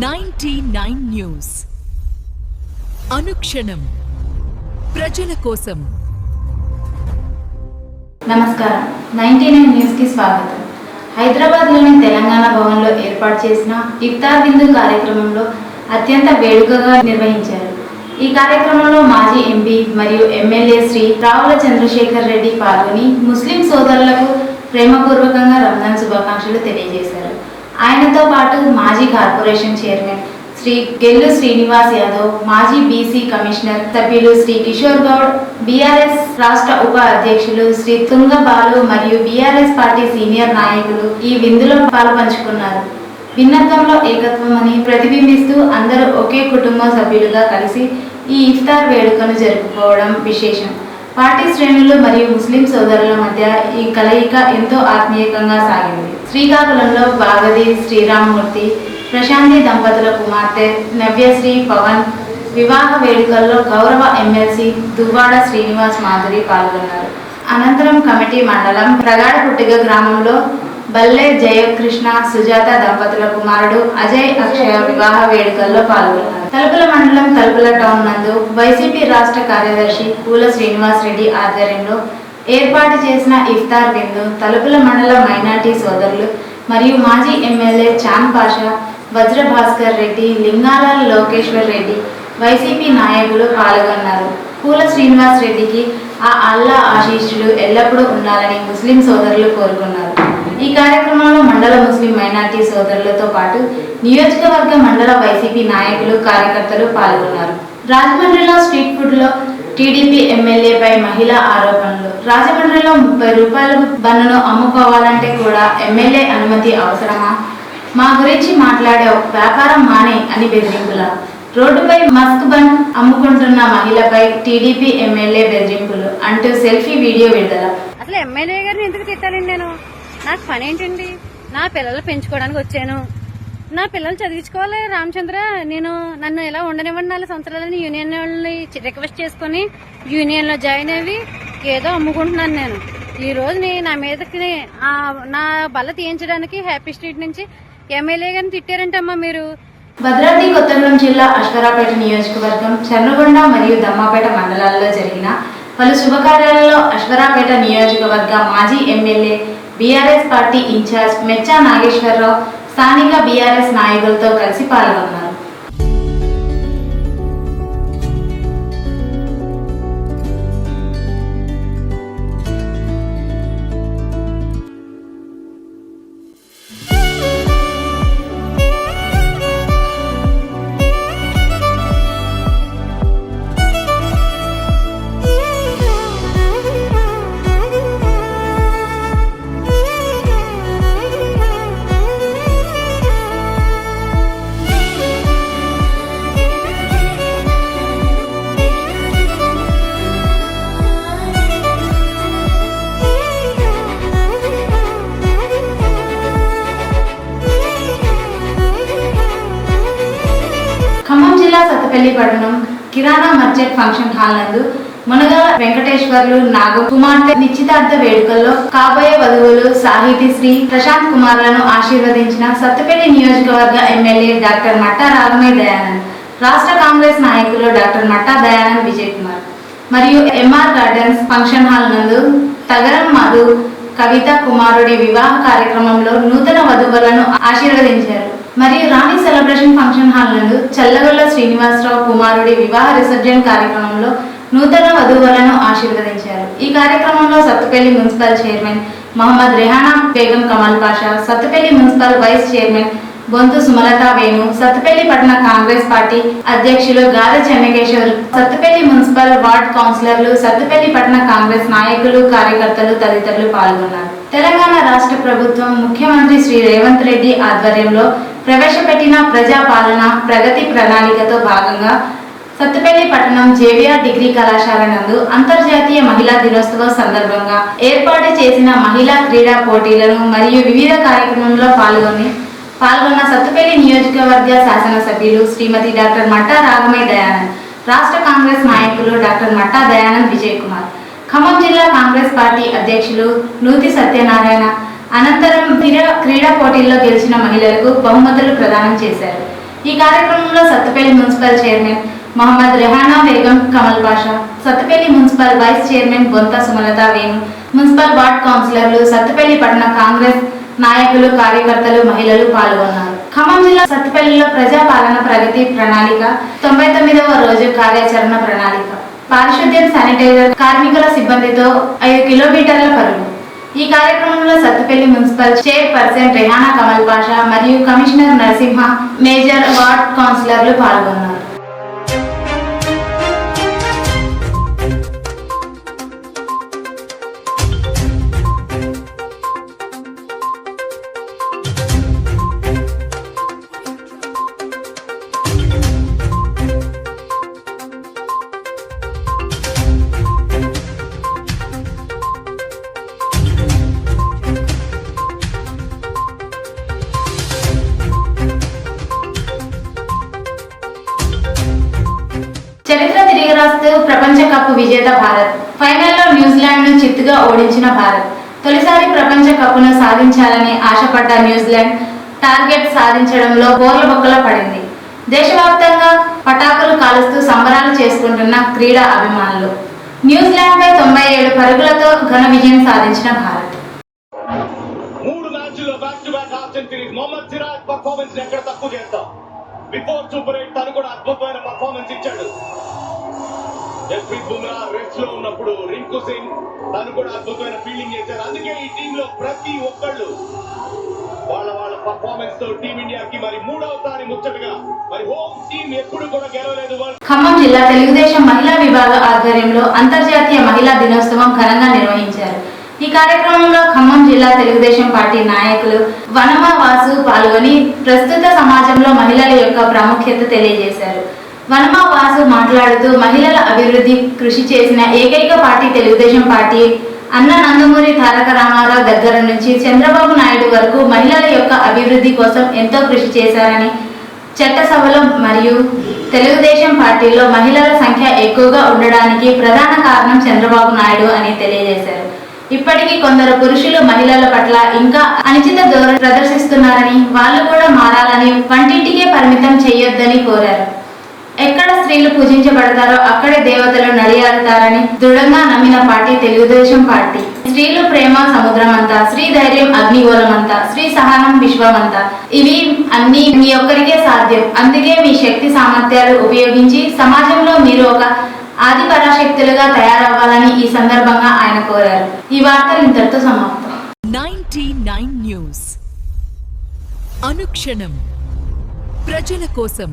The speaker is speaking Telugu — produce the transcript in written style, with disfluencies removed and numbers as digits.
99 న్యూస్ అనుక్షణం ప్రజల కోసం. నమస్కారం. 99 న్యూస్ కి స్వాగతం. హైదరాబాద్లోని తెలంగాణ భవన్లో ఏర్పాటు చేసిన ఇఫ్తార్ విందు కార్యక్రమంలో అత్యంత వేడుకగా నిర్వహించారు. ఈ కార్యక్రమంలో మాజీ ఎంపీ మరియు ఎమ్మెల్యే శ్రీ రావుల చంద్రశేఖర్ రెడ్డి పాల్గొని ముస్లిం సోదరులకు ప్రేమపూర్వకంగా రంజాన్ శుభాకాంక్షలు తెలియజేశారు. ఆయనతో పాటు మాజీ కార్పొరేషన్ చైర్మన్ శ్రీ గెల్లు శ్రీనివాస్ యాదవ్, మాజీ బీసీ కమిషనర్ సభ్యులు శ్రీ కిషోర్ గౌడ్, బీఆర్ఎస్ రాష్ట్ర ఉప అధ్యక్షులు శ్రీ తుంగబాలు మరియు బీఆర్ఎస్ పార్టీ సీనియర్ నాయకులు ఈ విందులో పాల్పంచుకున్నారు. భిన్నత్వంలో ఏకత్వం అని ప్రతిబింబిస్తూ అందరూ ఒకే కుటుంబ సభ్యులుగా కలిసి ఈ ఇఫ్తార్ వేడుకను జరుపుకోవడం విశేషం. పార్టీ శ్రేణులు మరియు ముస్లిం సోదరుల మధ్య ఈ కలయిక ఎంతో ఆత్మీయంగా సాగింది. శ్రీకాకుళంలో బాగది శ్రీరామ్మూర్తి, ప్రశాంతి దంపతుల కుమార్తె నవ్యశ్రీ పవన్ వివాహ వేడుకల్లో గౌరవ ఎమ్మెల్సీ దువ్వాడ శ్రీనివాస్ మాధురి పాల్గొన్నారు. అనంతరం కమిటీ మండలం ప్రగాడపుట్టిగ గ్రామంలో బల్లె జయకృష్ణ సుజాత దంపతుల కుమారుడు అజయ్ అక్షయ వివాహ వేడుకల్లో పాల్గొన్నారు. తలుపుల మండలం తలుపుల టౌన్ నందు వైసీపీ రాష్ట్ర కార్యదర్శి పూల శ్రీనివాస్ రెడ్డి ఆధ్వర్యంలో ఏర్పాటు చేసిన ఇఫ్తార్ విందు తలుపుల మండల మైనార్టీ సోదరులు మరియు మాజీ ఎమ్మెల్యే చాన్ పాషా, వజ్ర భాస్కర్ రెడ్డి, లింగాల లోకేశ్వర్ రెడ్డి వైసీపీ నాయకులు పాల్గొన్నారు. పూల శ్రీనివాస్ రెడ్డికి ఆ అల్లా ఆశీస్సులు ఎల్లప్పుడూ ఉండాలని ముస్లిం సోదరులు కోరుకున్నారు. ఈ కార్యక్రమంలో మండల ముస్లిం మైనార్టీ సోదరులతో పాటు నియోజకవర్గ మండల వైసీపీ నాయకులు, కార్యకర్తలు పాల్గొన్నారు. రాజమండ్రిలో స్ట్రీట్ ఫుడ్లో టీడీపీ ఎమ్మెల్యేపై మహిళా ఆరోపణలు. రాజమండ్రిలో 30 రూపాయల బన్నును అమ్ముకోవాలంటే కూడా ఎమ్మెల్యే అనుమతి అవసరమా? మా గురించి మాట్లాడావు, వ్యాపారం మానే అని బెదిరింపుల. రోడ్డుపై మస్క్ బన్ అమ్ముకుంటున్న మహిళపై టీడీపీ ఎమ్మెల్యే బెదిరింపులు అంటూ సెల్ఫీ వీడియో విడుదల. అసలు ఎమ్మెల్యే గారిని ఎందుకు తిట్టాలండి? నాకు పని ఏంటండి? నా పిల్లలు పెంచుకోవడానికి వచ్చాను. నా పిల్లలు చదివించుకోవాలి. రామచంద్ర, నన్ను ఇలా ఉండనివ్వండి 4 సంవత్సరాలని యూనియన్ వాళ్ళని రిక్వెస్ట్ చేసుకుని యూనియన్ లో జాయిన్ అయ్యి ఏదో అమ్ముకుంటున్నాను. నేను ఈ రోజు నా మీదకి నా బల్ల తీయించడానికి హ్యాపీ స్ట్రీట్ నుంచి ఎమ్మెల్యే గారిని తిట్టారంటమ్మా మీరు. భద్రాద్రి కొత్తగూడెం జిల్లా అశ్వరాపేట నియోజకవర్గం, చర్నగొండ మరియు దమ్మాపేట మండలాల్లో జరిగిన పలు శుభకార్యాలలో అశ్వరాపేట నియోజకవర్గ మాజీ MLA BRS party in-charge Mecha Nageswara Rao స్థానిక బీఆర్ఎస్ నాయకులతో కలిసి పాల్గొన్నారు. సత్తపల్లి పట్టణం కిరాణా మర్చెంట్ ఫంక్షన్ హాల్ నందు మునగాల వెంకటేశ్వర్లు నాగం కుమార్తె నిశ్చితార్థ వేడుకల్లో కాబోయే వధువులు సాహితీ శ్రీ ప్రశాంత్ కుమార్లను ఆశీర్వదించిన సత్తపల్లి నియోజకవర్గ ఎమ్మెల్యే డాక్టర్ మట్టా రాగమయ్య దయానంద్, రాష్ట్ర కాంగ్రెస్ నాయకులు డాక్టర్ మట్టా దయానంద్ విజయ్ కుమార్ మరియు ఎంఆర్ గార్డెన్స్ ఫంక్షన్ హాల్ నందు తగరం మధు కవిత కుమారుడి వివాహ కార్యక్రమంలో నూతన వధువులను ఆశీర్వదించారు. మరియు రాణి సెలబ్రేషన్ ఫంక్షన్ హాల్ నందు చల్లగొల్ల శ్రీనివాసరావు కుమారుడి వివాహ రిసెప్షన్ కార్యక్రమంలో నూతన వధువులను ఆశీర్వదించారు. ఈ కార్యక్రమంలో Sathupalli municipal chairman Mohammed Rehana Begum Kamal Pasha, Sathupalli municipal vice chairman Bonthu Sumalatha Venu, Sathupalli పట్టణ కాంగ్రెస్ పార్టీ అధ్యక్షులు గాదె చెన్నకేశ్వర్, సత్తుపల్లి మున్సిపల్ వార్డ్ కౌన్సిలర్లు, సత్తుపల్లి పట్టణ కాంగ్రెస్ నాయకులు, కార్యకర్తలు తదితరులు పాల్గొన్నారు. తెలంగాణ రాష్ట్ర ప్రభుత్వం ముఖ్యమంత్రి శ్రీ రేవంత్ రెడ్డి ఆధ్వర్యంలో ప్రవేశపెట్టిన ప్రజాపాలన ప్రగతి ప్రణాళికతో భాగంగా సత్తుపల్లి పట్టణం జేవిఆర్ డిగ్రీ కళాశాల నందు అంతర్జాతీయ మహిళా దినోత్సవం సందర్భంగా ఏర్పాటు చేసిన మహిళా క్రీడా పోటీలను మరియు వివిధ కార్యక్రమంలో పాల్గొన్న సత్తుపల్లి నియోజకవర్గ శాసనసభ్యులు శ్రీమతి డాక్టర్ మట్టా రాగమయ్య దయానంద్, రాష్ట్ర కాంగ్రెస్ నాయకులు డాక్టర్ మట్టా దయానంద్ విజయ్ కుమార్, ఖమ్మం జిల్లా కాంగ్రెస్ పార్టీ అధ్యక్షులు నూతి సత్యనారాయణ అనంతరం క్రీడా పోటీల్లో గెలిచిన మహిళలకు బహుమతులు ప్రదానం చేశారు. ఈ కార్యక్రమంలో Sathupalli municipal chairman Mohammed Rehana Begum Kamal Pasha, Sathupalli municipal vice chairman Bontha Sumalatha Venu, municipal ward కౌన్సిలర్లు, సత్తుపల్లి పట్టణ కాంగ్రెస్ నాయకులు, కార్యకర్తలు, మహిళలు పాల్గొన్నారు. ఖమ్మం జిల్లా సత్తుపల్లిలో ప్రజాపాలన ప్రగతి ప్రణాళిక 99వ రోజు కార్యాచరణ ప్రణాళిక, పారిశుద్ధ్యం, శానిటైజర్ కార్మికుల సిబ్బందితో 5 కిలోమీటర్ల పరుగు. ఈ కార్యక్రమంలో సత్తుపల్లి మున్సిపల్ చైర్పర్సన్ రెహానా కమల్ పాషా మరియు కమిషనర్ నరసింహ, మేజర్ వార్డ్ కౌన్సిలర్లు పాల్గొన్నారు. చరిత్ర తిరిగిరాస్తూ ప్రపంచ కప్ విజేత భారత్. ఫైనల్లో న్యూజిలాండ్ ను చిత్తుగా ఓడించిన భారత్. తొలిసారి ప్రపంచ కప్ను సాధించాలని ఆశపడ్డ న్యూజిలాండ్ టార్గెట్ సాధించడంలో బోర్లబొక్కల పడింది. దేశవ్యాప్తంగా పటాకులు కాలుస్తూ సంబరాలు చేసుకుంటున్న క్రీడా అభిమానులు. న్యూజిలాండ్ పై 97 పరుగులతో ఘన విజయం సాధించిన భారత్. 3 మ్యాచ్ల్లో back to back half centuries. Mohammed Siraj performance ఎక్కడ తక్కువ చేస్తాం. బిఫోర్ సూపర్ 8 తను కూడా అద్భుతమైన పర్ఫార్మెన్స్ ఇచ్చాడు. జస్ప్రీత్ బుమ్రా రెస్ట్ లో ఉన్నప్పుడు రింకు సింగ్ తను కూడా అద్భుతమైన ఫీల్డింగ్ చేశారు. అందుకే ఈ టీమ్ లో ప్రతి ఒక్కళ్ళు వాళ్ళ పర్ఫార్మెన్స్ తో టీమిండియాకి మరి 3వసారి ముచ్చటగా మరి హోమ్ టీమ్ ఎప్పుడు కూడా గెలవలేదు. ఖమ్మం జిల్లా తెలుగుదేశం మహిళా విభాగ ఆధ్వర్యంలో అంతర్జాతీయ మహిళా దినోత్సవం ఘనంగా నిర్వహించారు. ఈ కార్యక్రమంలో ఖమ్మం జిల్లా తెలుగుదేశం పార్టీ నాయకులు వనమ వాసు పాల్గొని ప్రస్తుత సమాజంలో మహిళల యొక్క ప్రాముఖ్యత తెలియజేశారు. వనమ వాసు మాట్లాడుతూ మహిళల అభివృద్ధి కృషి చేసిన ఏకైక పార్టీ తెలుగుదేశం పార్టీ. అన్న నందమూరి తారక రామారావు దగ్గర నుంచి చంద్రబాబు నాయుడు వరకు మహిళల యొక్క అభివృద్ధి కోసం ఎంతో కృషి చేశారని, చట్టసభలో మరియు తెలుగుదేశం పార్టీలో మహిళల సంఖ్య ఎక్కువగా ఉండడానికి ప్రధాన కారణం చంద్రబాబు నాయుడు అని తెలియజేశారు. ఇప్పటికీ కొందరు పురుషులు మహిళల పట్ల ఇంకా అనుచిత ధోరణి ప్రదర్శిస్తున్నారని, వాళ్ళు కూడా మారాలని, వంటింటికే పరిమితం చేయొద్దని కోరారు. ఎక్కడ స్త్రీలు పూజించబడతారో అక్కడే దేవతలు నడియాడతారని దృఢంగా నమ్మిన పార్టీ తెలుగుదేశం పార్టీ. స్త్రీలు ప్రేమ సముద్రమంతా, స్త్రీ ధైర్యం అగ్నిగోళమంతా, స్త్రీ సహనం విశ్వమంతా. ఇవి అన్ని మీ ఒక్కరికే సాధ్యం. అందుకే మీ శక్తి సామర్థ్యాలు ఉపయోగించి సమాజంలో మీరు ఒక ఆది పరాశక్తులుగా తయారవ్వాలని ఈ సందర్భంగా ఆయన కోరారు. ఈ వార్తలు ఇంతటితో సమాప్తం. 99 న్యూస్ అనుక్షణం ప్రజల కోసం.